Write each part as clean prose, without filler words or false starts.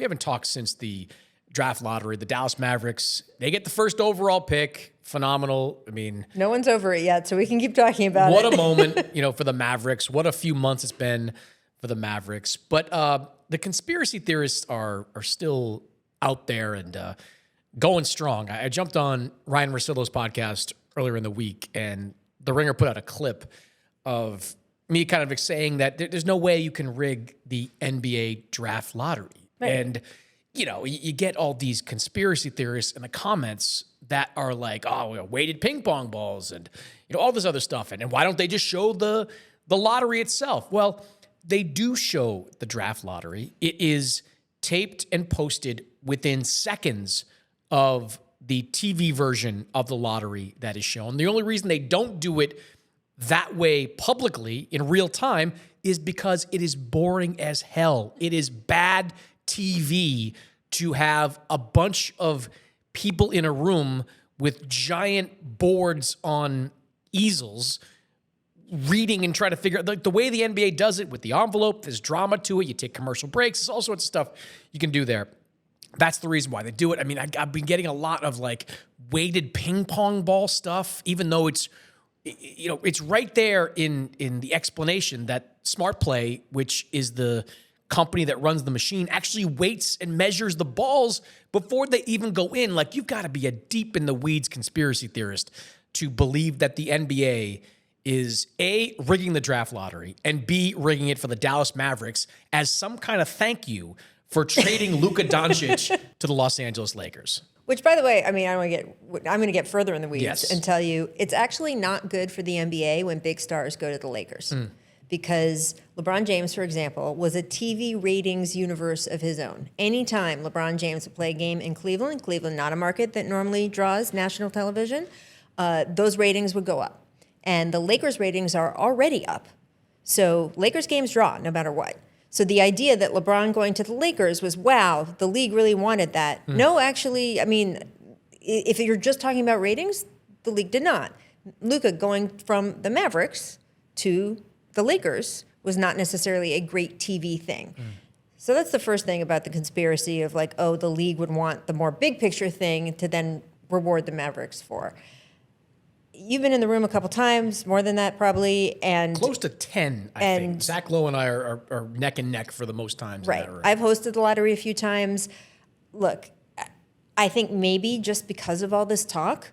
haven't talked since the draft lottery. The Dallas Mavericks, they get the first overall pick. Phenomenal. I mean, no one's over it yet, so we can keep talking about what it. What a moment, for the Mavericks. What a few months it's been for the Mavericks. But the conspiracy theorists are still out there and going strong. I jumped on Ryan Russillo's podcast earlier in the week, and The Ringer put out a clip of me kind of saying that there's no way you can rig the NBA draft lottery. Right. And, you get all these conspiracy theorists in the comments that are like, oh, weighted ping pong balls and, all this other stuff. And why don't they just show the lottery itself? Well, they do show the draft lottery. It is taped and posted within seconds of the TV version of the lottery that is shown. The only reason they don't do it that way publicly in real time is because it is boring as hell. It is bad TV to have a bunch of people in a room with giant boards on easels reading and trying to figure out the way the NBA does it with the envelope. There's drama to it. You take commercial breaks. There's all sorts of stuff you can do there. That's the reason why they do it. I mean, I've been getting a lot of weighted ping pong ball stuff, even though it's right there in the explanation that Smart Play, which is the company that runs the machine, actually weights and measures the balls before they even go in. You've got to be a deep in the weeds conspiracy theorist to believe that the NBA is A, rigging the draft lottery, and B, rigging it for the Dallas Mavericks as some kind of thank you for trading Luka Doncic to the Los Angeles Lakers. Which, by the way, I mean, I'm going to get further in the weeds Yes. and tell you it's actually not good for the NBA when big stars go to the Lakers. Because LeBron James, for example, was a TV ratings universe of his own. Anytime LeBron James would play a game in Cleveland, not a market that normally draws national television, those ratings would go up. And the Lakers ratings are already up. So Lakers games draw no matter what. So the idea that LeBron going to the Lakers was, wow, the league really wanted that. No, actually, I mean, if you're just talking about ratings, the league did not. Luka going from the Mavericks to the Lakers was not necessarily a great TV thing. So that's the first thing about the conspiracy of the league would want the more big picture thing to then reward the Mavericks for. You've been in the room a couple times, more than that probably, and close to 10, I think. Zach Lowe and I are neck and neck for the most times. Right. In that room. I've hosted the lottery a few times. Look, I think maybe just because of all this talk,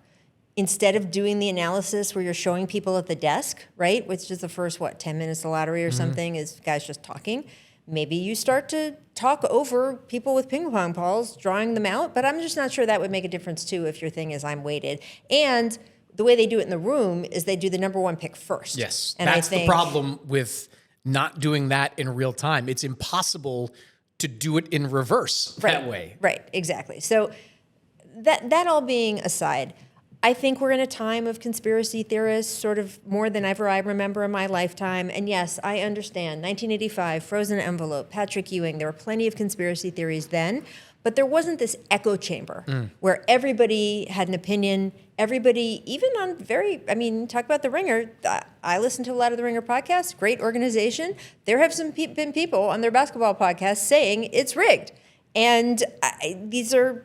instead of doing the analysis where you're showing people at the desk, right, which is the first, 10 minutes of the lottery or something, is guys just talking, maybe you start to talk over people with ping pong balls, drawing them out. But I'm just not sure that would make a difference, too, if your thing is I'm weighted. And the way they do it in the room is they do the number one pick first. Yes, and that's the problem with not doing that in real time. It's impossible to do it in reverse that way. Right, exactly. So that all being aside, I think we're in a time of conspiracy theorists, sort of more than ever I remember in my lifetime. And yes, I understand. 1985, frozen envelope, Patrick Ewing. There were plenty of conspiracy theories then, but there wasn't this echo chamber where everybody had an opinion. Everybody, even on talk about The Ringer. I listen to a lot of The Ringer podcasts, great organization. There have been people on their basketball podcasts saying it's rigged. And these are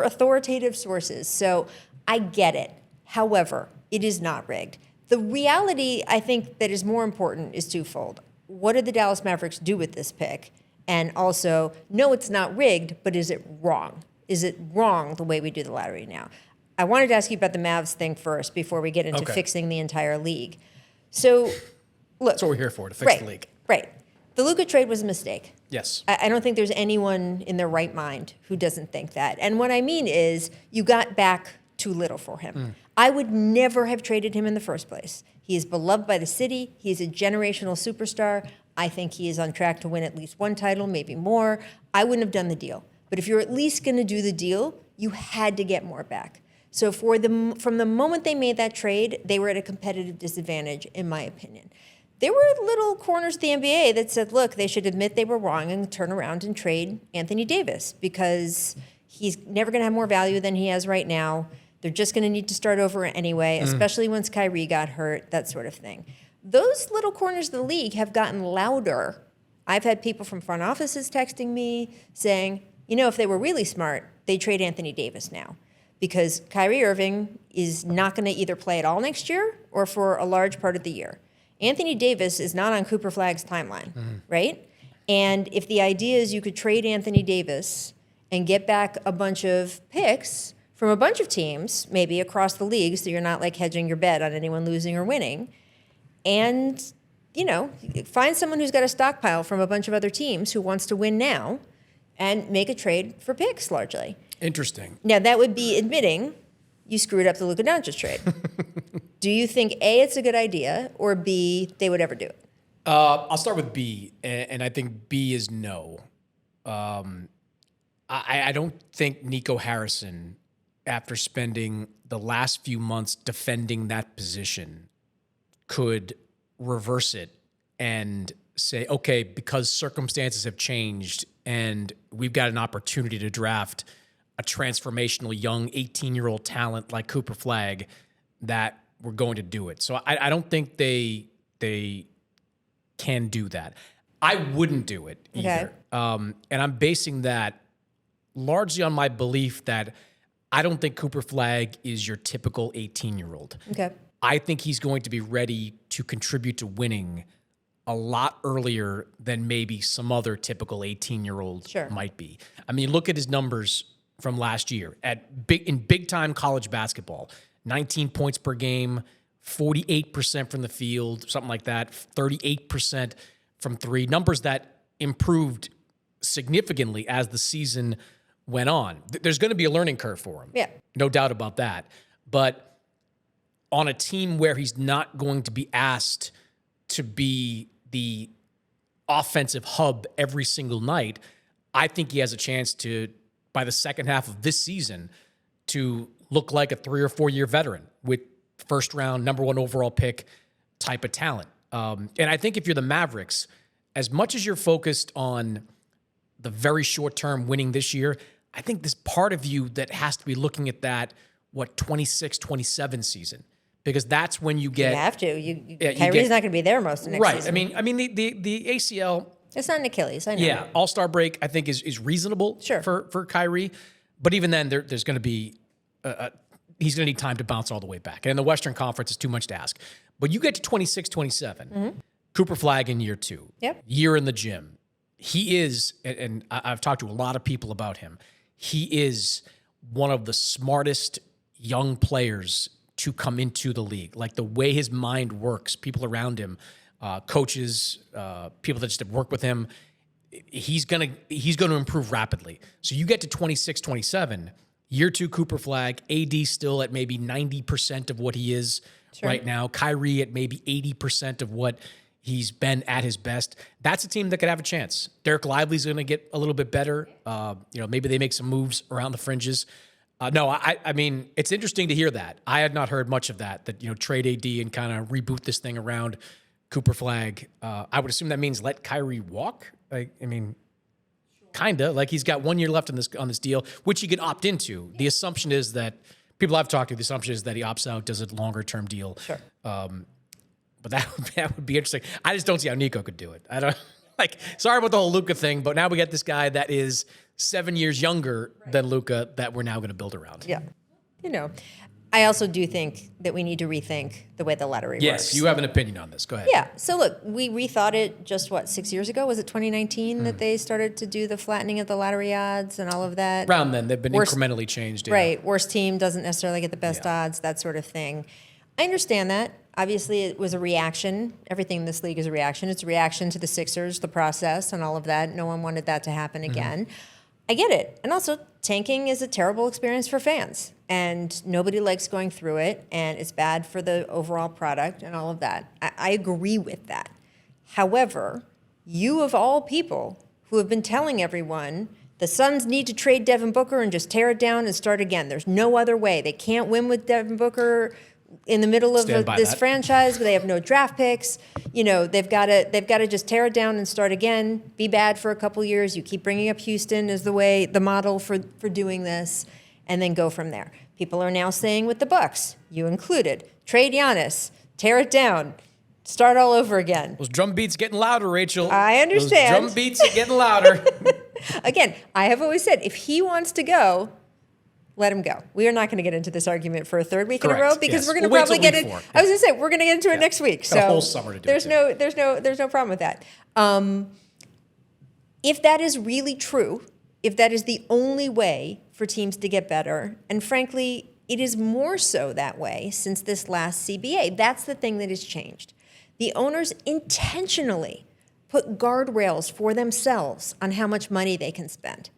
authoritative sources. So I get it. However, it is not rigged. The reality, I think, that is more important is twofold. What did the Dallas Mavericks do with this pick? And also, no, it's not rigged, but is it wrong? Is it wrong the way we do the lottery now? I wanted to ask you about the Mavs thing first before we get into fixing the entire league. So, look. That's what we're here for, to fix the league. Right. The Luka trade was a mistake. Yes. I don't think there's anyone in their right mind who doesn't think that. And what I mean is you got back too little for him. I would never have traded him in the first place. He is beloved by the city. He's a generational superstar. I think he is on track to win at least one title, maybe more. I wouldn't have done the deal. But if you're at least going to do the deal, you had to get more back. So from the moment they made that trade, they were at a competitive disadvantage, in my opinion. There were little corners of the NBA that said, look, they should admit they were wrong and turn around and trade Anthony Davis because he's never going to have more value than he has right now. They're just going to need to start over anyway, especially once Kyrie got hurt, that sort of thing. Those little corners of the league have gotten louder. I've had people from front offices texting me saying, if they were really smart, they'd trade Anthony Davis now, because Kyrie Irving is not going to either play at all next year or for a large part of the year. Anthony Davis is not on Cooper Flagg's timeline, right? And if the idea is you could trade Anthony Davis and get back a bunch of picks from a bunch of teams, maybe across the league, so you're not like hedging your bet on anyone losing or winning, and find someone who's got a stockpile from a bunch of other teams who wants to win now and make a trade for picks largely. Interesting. Now, that would be admitting you screwed up the Luka Doncic trade. Do you think, A, it's a good idea, or B, they would ever do it? I'll start with B, and I think B is no. I don't think Nico Harrison, after spending the last few months defending that position, could reverse it and say, okay, because circumstances have changed and we've got an opportunity to draft a transformational young 18-year-old talent like Cooper Flagg, that we're going to do it. So I don't think they can do that. I wouldn't do it either. Okay. And I'm basing that largely on my belief that I don't think Cooper Flagg is your typical 18-year-old. Okay. I think he's going to be ready to contribute to winning a lot earlier than maybe some other typical 18-year-old might be. I mean, look at his numbers from last year in big-time college basketball. 19 points per game, 48% from the field, something like that, 38% from three. Numbers that improved significantly as the season went on. There's going to be a learning curve for him. Yeah. No doubt about that. But on a team where he's not going to be asked to be the offensive hub every single night, I think he has a chance to, by the second half of this season, to look like a 3 or 4 year veteran with first round, number 1 overall pick type of talent. And I think if you're the Mavericks, as much as you're focused on the very short term winning this year, I think there's part of you that has to be looking at that, 26, 27 season. Because that's when you get... You have to. Kyrie's not going to be there most of next season. Right. I mean, the ACL... It's not an Achilles, I know. Yeah, All-Star break, I think, is reasonable for Kyrie. But even then, there's going to be... he's going to need time to bounce all the way back. And in the Western Conference, it's too much to ask. But you get to 26, 27, Cooper Flagg in year 2. Yep. Year in the gym. He is, and I've talked to a lot of people about him, he is one of the smartest young players to come into the league. Like the way his mind works, people around him, coaches, people that just work with him, he's gonna improve rapidly. So you get to 26, 27, year 2 Cooper Flagg, AD still at maybe 90% of what he is right now, Kyrie at maybe 80% of what he's been at his best. That's a team that could have a chance. Derek Lively's going to get a little bit better. Maybe they make some moves around the fringes. I mean, it's interesting to hear that. I had not heard much of that trade AD and kind of reboot this thing around Cooper Flagg. I would assume that means let Kyrie walk. Kind of. Like he's got 1 year left on this deal, which he could opt into. The assumption is that people I've talked to, the assumption is that he opts out, does a longer term deal. Sure. But that would be interesting. I just don't see how Nico could do it. I don't sorry about the whole Luka thing, but now we got this guy that is 7 years younger than Luka that we're now going to build around. Yeah. I also do think that we need to rethink the way the lottery works. Yes, you have an opinion on this. Go ahead. Yeah. So look, we rethought it just 6 years ago? Was it 2019 that they started to do the flattening of the lottery odds and all of that? Around then, they've been incrementally changed. Yeah. Right. Worst team doesn't necessarily get the best odds, that sort of thing. I understand that. Obviously, it was a reaction. Everything in this league is a reaction. It's a reaction to the Sixers, the process, and all of that. No one wanted that to happen again. I get it. And also, tanking is a terrible experience for fans. And nobody likes going through it. And it's bad for the overall product and all of that. I agree with that. However, you of all people who have been telling everyone the Suns need to trade Devin Booker and just tear it down and start again. There's no other way. They can't win with Devin Booker in the middle of this franchise, where they have no draft picks. They've got to just tear it down and start again. Be bad for a couple years. You keep bringing up Houston as the model for doing this, and then go from there. People are now saying with the Bucks, you included, trade Giannis, tear it down, start all over again. Those drum beats getting louder, Rachel. I understand. Those drum beats are getting louder. Again, I have always said, if he wants to go, let him go. We are not going to get into this argument for a third week in a row because we're going to probably get it. I was going to say we're going to get into it next week. Got a whole summer to do there's no problem with that. If that is really true, if that is the only way for teams to get better, and frankly, it is more so that way since this last CBA. That's the thing that has changed. The owners intentionally put guardrails for themselves on how much money they can spend.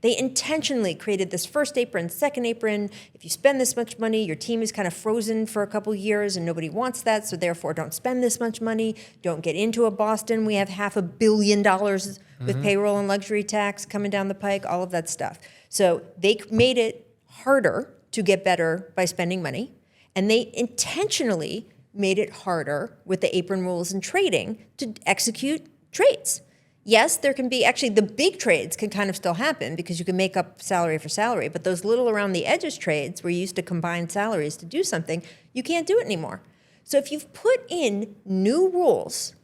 They intentionally created this first apron, second apron. If you spend this much money, your team is kind of frozen for a couple years and nobody wants that, so therefore don't spend this much money. Don't get into a Boston. We have $500 million with payroll and luxury tax coming down the pike, all of that stuff. So they made it harder to get better by spending money, and they intentionally made it harder with the apron rules and trading to execute trades. Yes, there can be, actually the big trades can kind of still happen because you can make up salary for salary, but those little around the edges trades where you used to combine salaries to do something, you can't do it anymore. So if you've put in new rules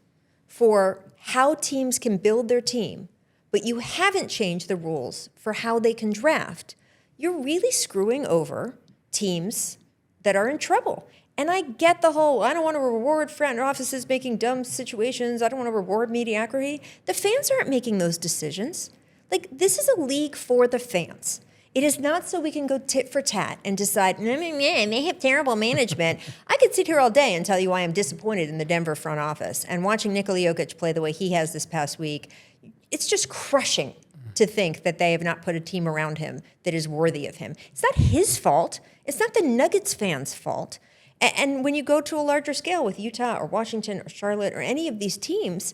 for how teams can build their team, but you haven't changed the rules for how they can draft, you're really screwing over teams that are in trouble. And I get the whole, I don't want to reward front offices making dumb situations. I don't want to reward mediocrity. The fans aren't making those decisions. Like, this is a league for the fans. It is not so we can go tit for tat and decide, they have terrible management. I could sit here all day and tell you why I'm disappointed in the Denver front office. And watching Nikola Jokic play the way he has this past week, it's just crushing to think that they have not put a team around him that is worthy of him. It's not his fault. It's not the Nuggets fans' fault. And when you go to a larger scale with Utah or Washington or Charlotte or any of these teams,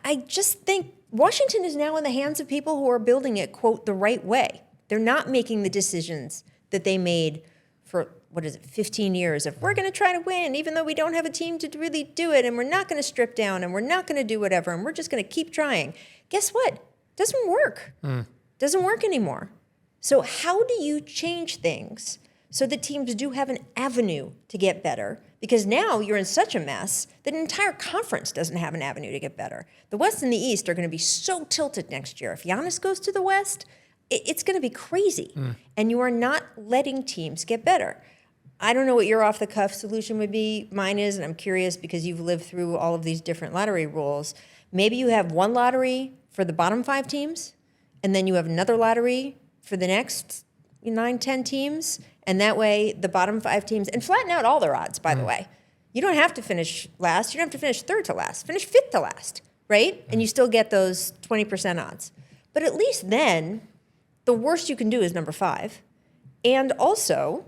I just think Washington is now in the hands of people who are building it, quote, the right way. They're not making the decisions that they made for, 15 years of we're going to try to win even though we don't have a team to really do it, and we're not going to strip down, and we're not going to do whatever, and we're just going to keep trying. Guess what? Doesn't work. Doesn't work anymore. So how do you change things so that teams do have an avenue to get better? Because now you're in such a mess that an entire conference doesn't have an avenue to get better. The West and the East are going to be so tilted next year. If Giannis goes to the West, it's going to be crazy. And you are not letting teams get better. I don't know what your off-the-cuff solution would be. Mine is, and I'm curious because you've lived through all of these different lottery rules, maybe you have one lottery for the bottom 5 teams, and then you have another lottery for the next 9, 10 teams, and that way the bottom 5 teams, and flatten out all their odds, by the way. You don't have to finish last. You don't have to finish third to last. Finish fifth to last, right? And you still get those 20% odds. But at least then, the worst you can do is number 5. And also,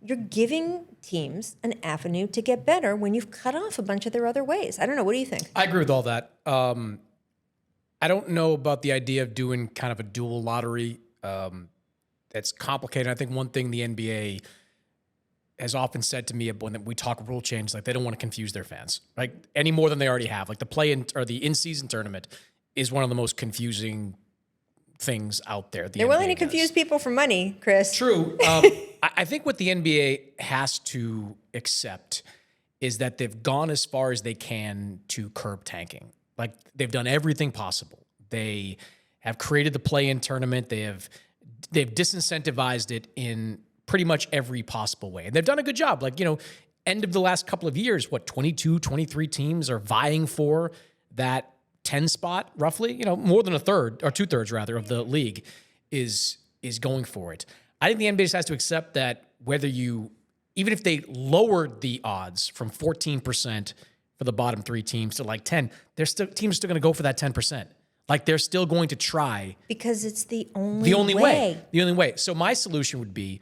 you're giving teams an avenue to get better when you've cut off a bunch of their other ways. I don't know. What do you think? I agree with all that. I don't know about the idea of doing kind of a dual lottery. That's complicated. I think one thing the NBA has often said to me when we talk rule change, like they don't want to confuse their fans, like any more than they already have. Like the play-in or the in-season tournament is one of the most confusing things out there. They're willing to confuse people for money, Chris. True. I think what the NBA has to accept is that they've gone as far as they can to curb tanking. Like they've done everything possible. They have created the play-in tournament. They've disincentivized it in pretty much every possible way. And they've done a good job. Like, end of the last couple of years, 22, 23 teams are vying for that 10 spot, roughly. More than a third, or 2/3 rather, of the league is going for it. I think the NBA just has to accept that even if they lowered the odds from 14% for the bottom 3 teams to like 10, teams are still going to go for that 10%. Like they're still going to try. Because it's the only way. The only way. So my solution would be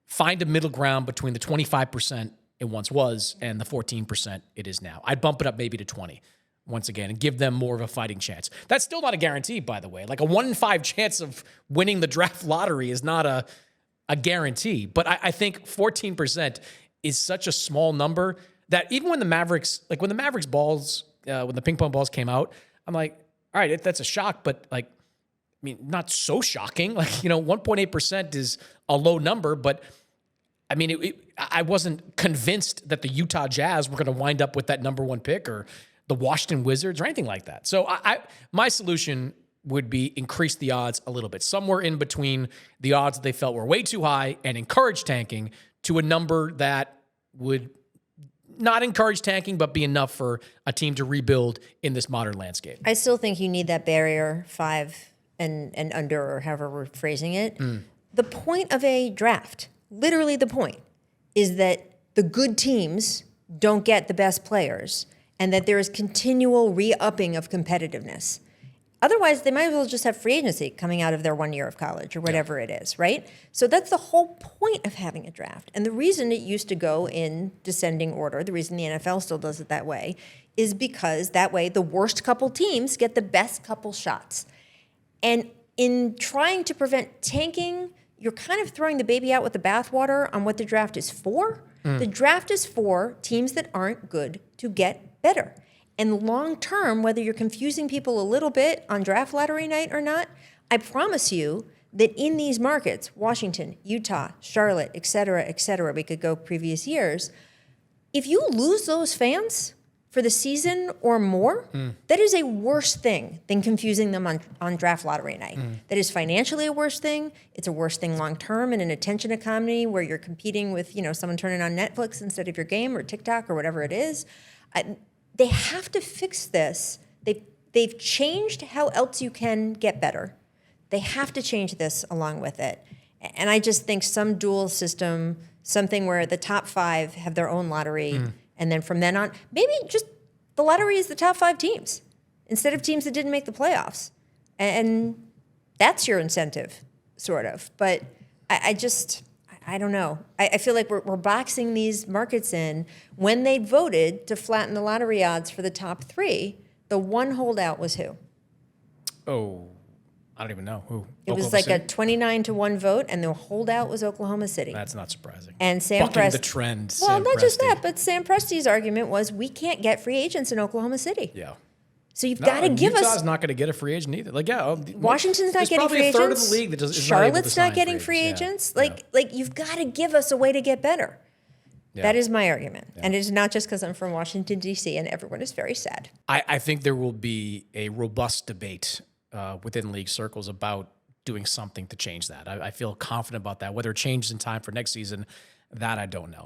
find a middle ground between the 25% it once was and the 14% it is now. I'd bump it up maybe to 20 once again and give them more of a fighting chance. That's still not a guarantee, by the way. Like a 1 in 5 chance of winning the draft lottery is not a guarantee. But I think 14% is such a small number that even when the Mavericks balls, when the ping pong balls came out, I'm like, all right, that's a shock, but not so shocking. 1.8% is a low number, but I wasn't convinced that the Utah Jazz were going to wind up with that number 1 pick or the Washington Wizards or anything like that. So my solution would be increase the odds a little bit, somewhere in between the odds that they felt were way too high and encourage tanking to a number that would not encourage tanking, but be enough for a team to rebuild in this modern landscape. I still think you need that barrier 5 and under, or however we're phrasing it. The point of a draft, literally the point, is that the good teams don't get the best players and that there is continual re-upping of competitiveness. Otherwise, they might as well just have free agency coming out of their 1 year of college or whatever it is, right? So that's the whole point of having a draft. And the reason it used to go in descending order, the reason the NFL still does it that way, is because that way the worst couple teams get the best couple shots. And in trying to prevent tanking, you're kind of throwing the baby out with the bathwater on what the draft is for. The draft is for teams that aren't good to get better. And long term, whether you're confusing people a little bit on draft lottery night or not, I promise you that in these markets, Washington, Utah, Charlotte, et cetera, we could go previous years, if you lose those fans for the season or more, that is a worse thing than confusing them on draft lottery night. That is financially a worse thing. It's a worse thing long term in an attention economy where you're competing with someone turning on Netflix instead of your game or TikTok or whatever it is. They have to fix this. They've changed how else you can get better. They have to change this along with it. And I just think some dual system, something where the top 5 have their own lottery, and then from then on, maybe just the lottery is the top 5 teams instead of teams that didn't make the playoffs. And that's your incentive, sort of. But I don't know. I feel like we're boxing these markets in. When they voted to flatten the lottery odds for the top 3, the one holdout was who? Oh, I don't even know who. It was like a 29-1 vote, and the holdout was Oklahoma City. That's not surprising. And Sam Bucking Presti. the trend. Well, Sam not just Presti. that, but Sam Presti's argument was we can't get free agents in Oklahoma City. Yeah. So you've got to give Utah's us. not going to get a free agent either. Like, Washington's not there's getting probably free a third agents. of the league that is not able to Charlotte's sign not getting free agents. agents. Like you've got to give us a way to get better. Yeah. That is my argument. And it is not just because I'm from Washington, D.C., and everyone is very sad. I think there will be a robust debate within league circles about doing something to change that. I feel confident about that. Whether it changes in time for next season, that I don't know.